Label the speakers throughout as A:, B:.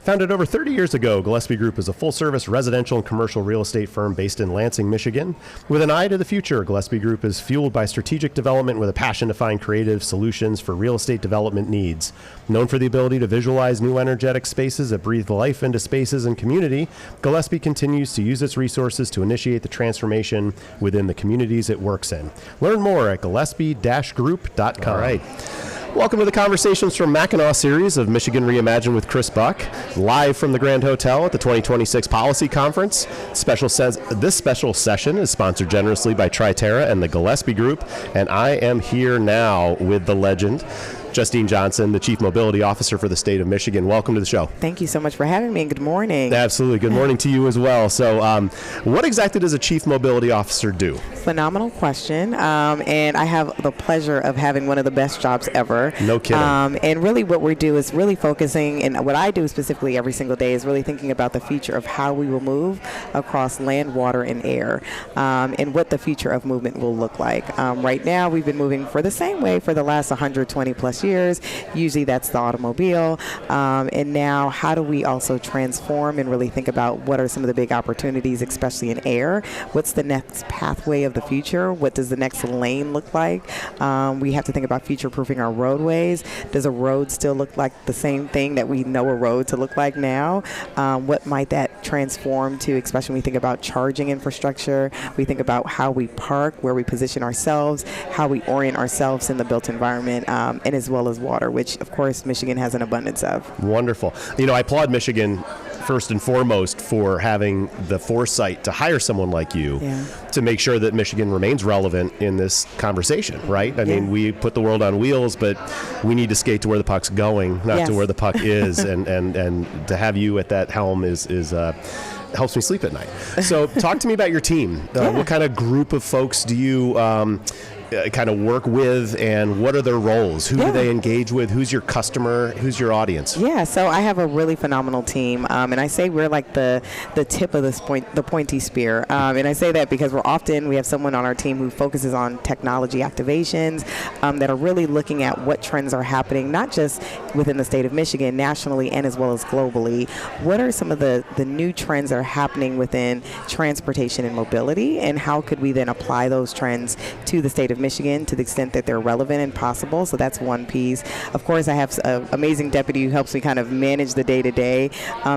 A: Founded over 30 years ago, Gillespie Group is a full-service residential and commercial real estate firm based in Lansing, Michigan. With an eye to the future, Gillespie Group is fueled by strategic development with a passion to find creative solutions for real estate development needs. Known for the ability to visualize new energetic spaces that breathe life into spaces and community, Gillespie continues to use its resources to initiate the transformation within the communities it works in. Learn more at gillespie-group.com. All right. Welcome to the Conversations from Mackinac series of Michigan Reimagined with Chris Buck, live from the Grand Hotel at the 2026 Policy Conference. This special session is sponsored generously by Triterra and the Gillespie Group, and I am here now with the legend, Justine Johnson, the Chief Mobility Officer for the state of Michigan. Welcome to the show.
B: Thank you so much for having me, and good morning.
A: Absolutely. Good morning to you as well. So what exactly does a Chief Mobility Officer do?
B: Phenomenal question. And I have the pleasure of having one of the best jobs ever.
A: No kidding.
B: And really what we do is really focusing, and what I do specifically every single day is really thinking about the future of how we will move across land, water, and air, and what the future of movement will look like. Right now, we've been moving for the same way for the last 120 plus years. Usually that's the automobile. And now how do we also transform and really think about what are some of the big opportunities, especially in air? What's the next pathway of the future? What does the next lane look like? We have to think about future-proofing our roadways. Does a road still look like the same thing that we know a road to look like now? What might that transform to, especially when we think about charging infrastructure? We think about how we park, where we position ourselves, how we orient ourselves in the built environment, and as well as water, which, of course, Michigan has an abundance of.
A: Wonderful. You know, I applaud Michigan first and foremost for having the foresight to hire someone like you to make sure that Michigan remains relevant in this conversation, right? I mean, we put the world on wheels, but we need to skate to where the puck's going, not to where the puck is. and to have you at that helm is helps me sleep at night. So talk to me about your team. What kind of group of folks do you kind of work with, and what are their roles? Who do they engage with? Who's your customer? Who's your audience?
B: Yeah, so I have a really phenomenal team, and I say we're like the tip of the pointy spear, and I say that because we have someone on our team who focuses on technology activations that are really looking at what trends are happening, not just within the state of Michigan, nationally and as well as globally. What are some of the new trends that are happening within transportation and mobility, and how could we then apply those trends to the state of Michigan to the extent that they're relevant and possible? So that's one piece. Of course, I have an amazing deputy who helps me kind of manage the day-to-day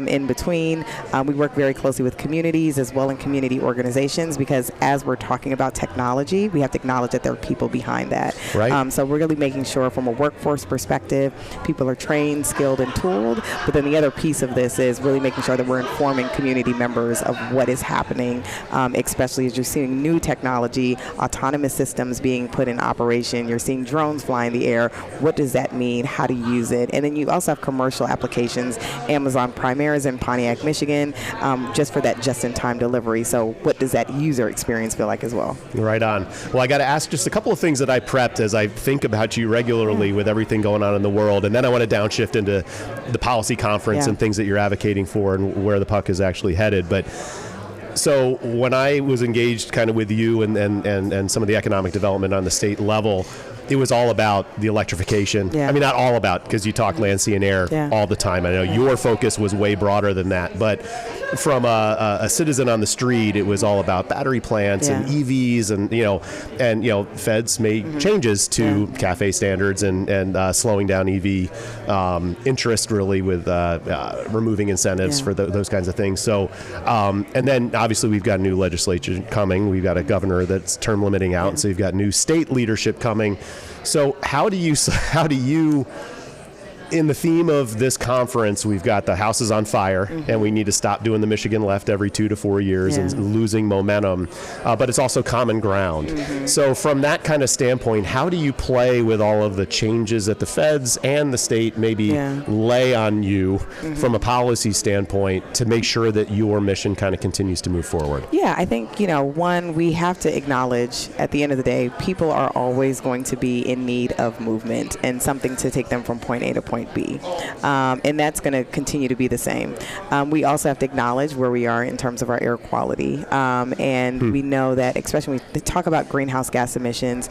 B: in between. We work very closely with communities as well, in community organizations, because as we're talking about technology, we have to acknowledge that there are people behind that.
A: Right.
B: So we're really making sure from a workforce perspective, people are trained, skilled, and tooled. But then the other piece of this is really making sure that we're informing community members of what is happening, especially as you're seeing new technology, autonomous systems being put in operation. You're seeing drones fly in the air. What does that mean? How to use it? And then you also have commercial applications. Amazon Prime is in Pontiac, Michigan, just for that just-in-time delivery. So what does that user experience feel like as well?
A: Right on. Well, I got to ask just a couple of things that I prepped as I think about you regularly with everything going on in the world, and then I want to downshift into the policy conference and things that you're advocating for and where the puck is actually headed. But so when I was engaged kind of with you and some of the economic development on the state level, it was all about the electrification. I mean, not all about, because you talk land, sea, and air all the time. I know your focus was way broader than that, but from a citizen on the street, it was all about battery plants and EVs, and feds made changes to CAFE standards and slowing down EV interest, really, with removing incentives for those kinds of things. So, and then obviously we've got new legislation coming. We've got a governor that's term limiting out, so you've got new state leadership coming. So how do you, in the theme of this conference, we've got the house is on fire, and we need to stop doing the Michigan left every 2 to 4 years and losing momentum, but it's also common ground. So from that kind of standpoint, how do you play with all of the changes that the feds and the state maybe lay on you from a policy standpoint to make sure that your mission kind of continues to move forward?
B: Yeah, I think, one, we have to acknowledge at the end of the day, people are always going to be in need of movement and something to take them from point A to point point B. And that's going to continue to be the same. We also have to acknowledge where we are in terms of our air quality. And we know that, especially when we talk about greenhouse gas emissions,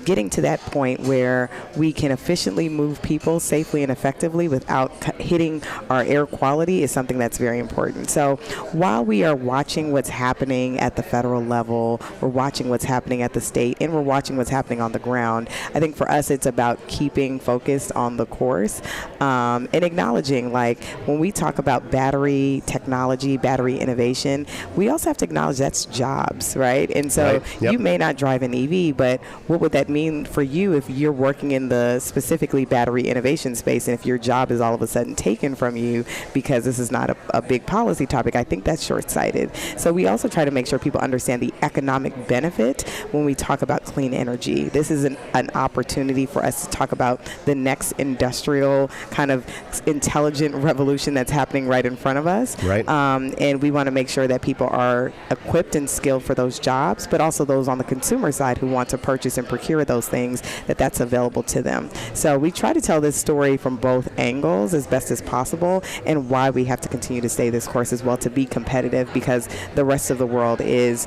B: getting to that point where we can efficiently move people safely and effectively without hitting our air quality is something that's very important. So while we are watching what's happening at the federal level, we're watching what's happening at the state, and we're watching what's happening on the ground, I think for us it's about keeping focused on the course and acknowledging, like, when we talk about battery technology, battery innovation, we also have to acknowledge that's jobs, right? And so you may not drive an EV, but what would that mean for you if you're working in the specifically battery innovation space, and if your job is all of a sudden taken from you because this is not a big policy topic? I think that's short-sighted. So we also try to make sure people understand the economic benefit when we talk about clean energy. This is an opportunity for us to talk about the next industrial kind of intelligent revolution that's happening right in front of us.
A: Right.
B: And we want to make sure that people are equipped and skilled for those jobs, but also those on the consumer side who want to purchase and procure those things, that's available to them. So we try to tell this story from both angles as best as possible, and why we have to continue to stay this course as well to be competitive, because the rest of the world is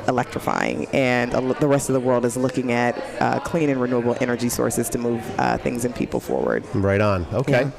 B: electrifying, and the rest of the world is looking at clean and renewable energy sources to move things and people forward.
A: Right on. Okay.
B: Yeah.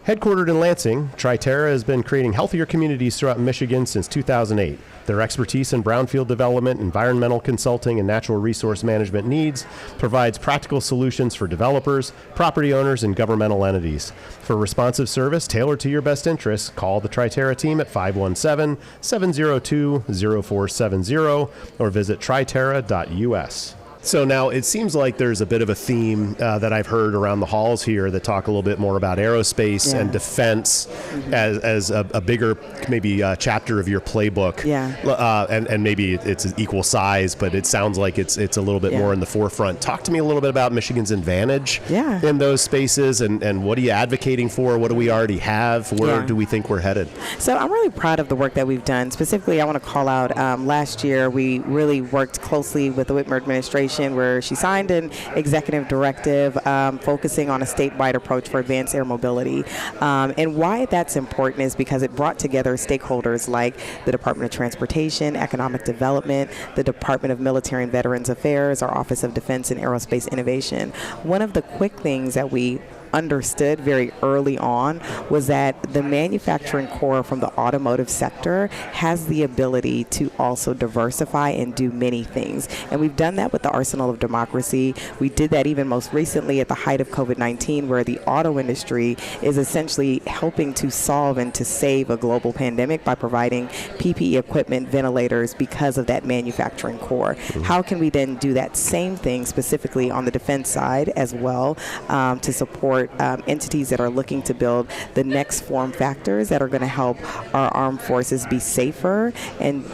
A: Headquartered in Lansing, Triterra has been creating healthier communities throughout Michigan since 2008. Their expertise in brownfield development, environmental consulting, and natural resource management needs provides practical solutions for developers, property owners, and governmental entities. For responsive service tailored to your best interests, call the Triterra team at 517-702-0470 or visit triterra.us. So now it seems like there's a bit of a theme that I've heard around the halls here that talk a little bit more about aerospace and defense as a bigger maybe chapter of your playbook. And maybe it's equal size, but it sounds like it's a little bit more in the forefront. Talk to me a little bit about Michigan's advantage in those spaces, and what are you advocating for? What do we already have? Where do we think we're headed?
B: So I'm really proud of the work that we've done. Specifically, I want to call out last year we really worked closely with the Whitmer administration, where she signed an executive directive focusing on a statewide approach for advanced air mobility. And why that's important is because it brought together stakeholders like the Department of Transportation, Economic Development, the Department of Military and Veterans Affairs, our Office of Defense and Aerospace Innovation. One of the quick things that we understood very early on was that the manufacturing core from the automotive sector has the ability to also diversify and do many things. And we've done that with the Arsenal of Democracy. We did that even most recently at the height of COVID-19, where the auto industry is essentially helping to solve and to save a global pandemic by providing PPE equipment, ventilators, because of that manufacturing core. How can we then do that same thing specifically on the defense side as well to support entities that are looking to build the next form factors that are going to help our armed forces be safer and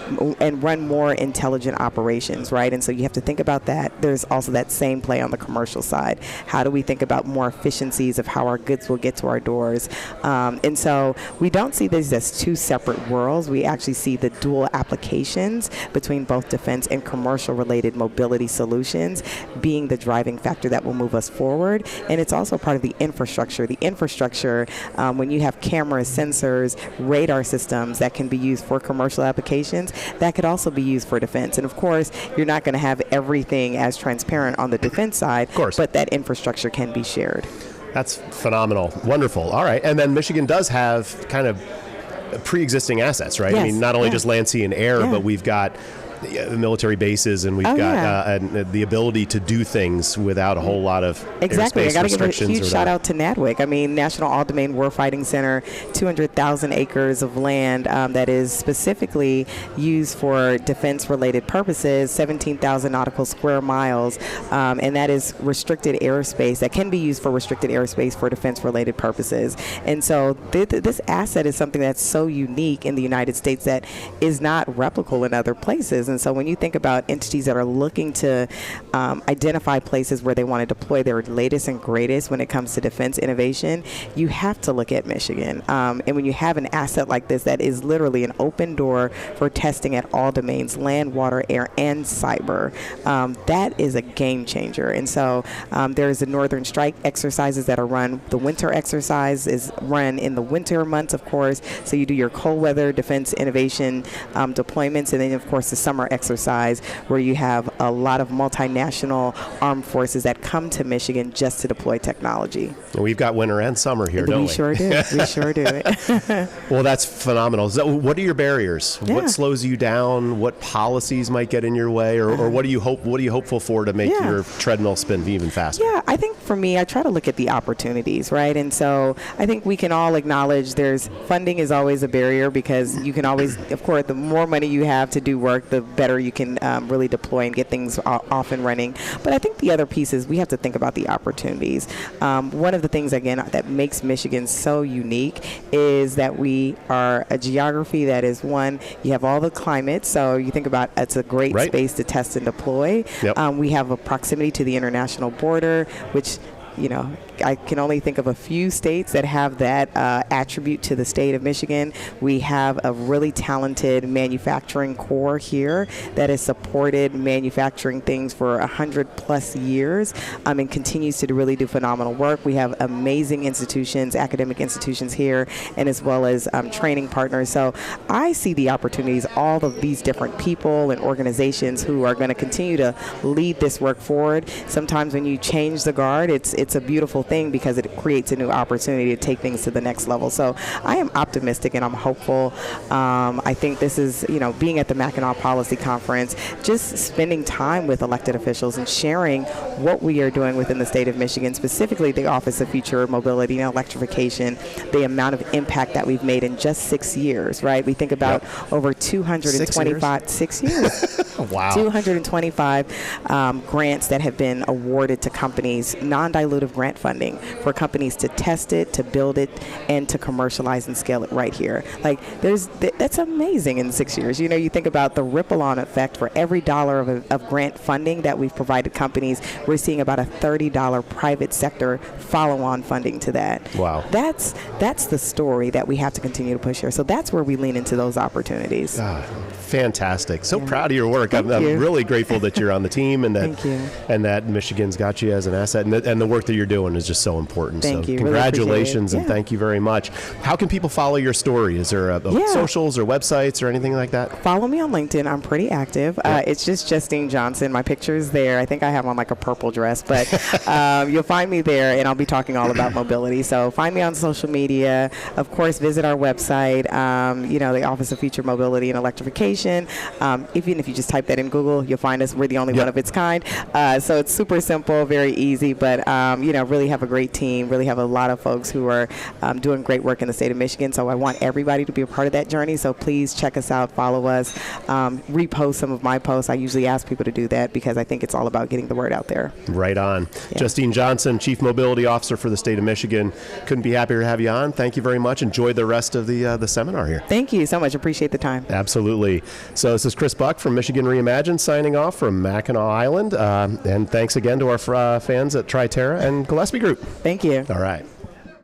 B: run more intelligent operations, right? And so you have to think about that. There's also that same play on the commercial side. How do we think about more efficiencies of how our goods will get to our doors? And so we don't see these as two separate worlds. We actually see the dual applications between both defense and commercial related mobility solutions being the driving factor that will move us forward. And it's also part of the infrastructure. The infrastructure, when you have cameras, sensors, radar systems that can be used for commercial applications, that could also be used for defense. And of course, you're not going to have everything as transparent on the defense side, but that infrastructure can be shared.
A: That's phenomenal. Wonderful. All right. And then Michigan does have kind of pre-existing assets, right?
B: Yes.
A: I mean, not only just land, sea, and air, but we've got military bases, and we've got the ability to do things without a whole lot of
B: Exactly. I got to give a
A: restrictions
B: huge shout out to NADWIC. I mean, National All-Domain Warfighting Center, 200,000 acres of land that is specifically used for defense-related purposes, 17,000 nautical square miles, and that is restricted airspace that can be used for restricted airspace for defense-related purposes. And so this asset is something that's so unique in the United States that is not replicable in other places. And so when you think about entities that are looking to identify places where they want to deploy their latest and greatest when it comes to defense innovation, you have to look at Michigan. And when you have an asset like this that is literally an open door for testing at all domains, land, water, air, and cyber, that is a game changer. And so there's the Northern Strike exercises that are run. The winter exercise is run in the winter months, of course. So you do your cold weather defense innovation deployments, and then, of course, the summer exercise where you have a lot of multinational armed forces that come to Michigan just to deploy technology.
A: We've got winter and summer here, don't we?
B: We sure do. We sure do.
A: Well, that's phenomenal. So what are your barriers?
B: Yeah.
A: What slows you down? What policies might get in your way, or what are you hopeful for to make your treadmill spin even faster?
B: Yeah, I think for me, I try to look at the opportunities, right? And so I think we can all acknowledge funding is always a barrier, because you can always, of course, the more money you have to do work, the better you can really deploy and get things off and running. But I think the other piece is we have to think about the opportunities. One of the things, again, that makes Michigan so unique is that we are a geography that is, one, you have all the climate, so you think about it's a great space to test and deploy.
A: Yep.
B: We have a proximity to the international border, which, I can only think of a few states that have that attribute to the state of Michigan. We have a really talented manufacturing core here that has supported manufacturing things for 100+ years and continues to really do phenomenal work. We have amazing institutions, academic institutions here, and as well as training partners. So I see the opportunities, all of these different people and organizations who are going to continue to lead this work forward. Sometimes when you change the guard, it's a beautiful thing, because it creates a new opportunity to take things to the next level. So I am optimistic and I'm hopeful. I think this is, being at the Mackinac Policy Conference, just spending time with elected officials and sharing what we are doing within the state of Michigan, specifically the Office of Future Mobility and Electrification, the amount of impact that we've made in just 6 years, right? We think about over 225, 6 years.
A: Wow.
B: 225 grants that have been awarded to companies, non-dilutive grant funding for companies to test it, to build it, and to commercialize and scale it right here. That's amazing in 6 years. You think about the ripple-on effect. For every dollar of grant funding that we've provided companies, we're seeing about a $30 private sector follow-on funding to that.
A: Wow.
B: That's the story that we have to continue to push here. So that's where we lean into those opportunities.
A: Fantastic. So proud of your work. I'm really grateful that you're on the team and that Michigan's got you as an asset, and the work that you're doing is just so important.
B: Thank you.
A: Congratulations,
B: really
A: and thank you very much. How can people follow your story? Is there socials or websites or anything like that?
B: Follow me on LinkedIn. I'm pretty active. It's just Justine Johnson. My picture is there. I think I have on a purple dress, but you'll find me there, and I'll be talking all about mobility. So find me on social media. Of course, visit our website, the Office of Future Mobility and Electrification. Even if you just type that in Google, you'll find us. We're the only one of its kind. So it's super simple, very easy, but really have a great team, really have a lot of folks who are doing great work in the state of Michigan. So I want everybody to be a part of that journey. So please check us out, follow us, repost some of my posts. I usually ask people to do that because I think it's all about getting the word out there.
A: Right on. Yeah. Justine Johnson, Chief Mobility Officer for the state of Michigan. Couldn't be happier to have you on. Thank you very much. Enjoy the rest of the seminar here.
B: Thank you so much. Appreciate the time.
A: Absolutely. So this is Chris Buck from Michigan Reimagined signing off from Mackinac Island. And thanks again to our fans at Triterra and Gillespie Group.
B: Thank you.
A: All right.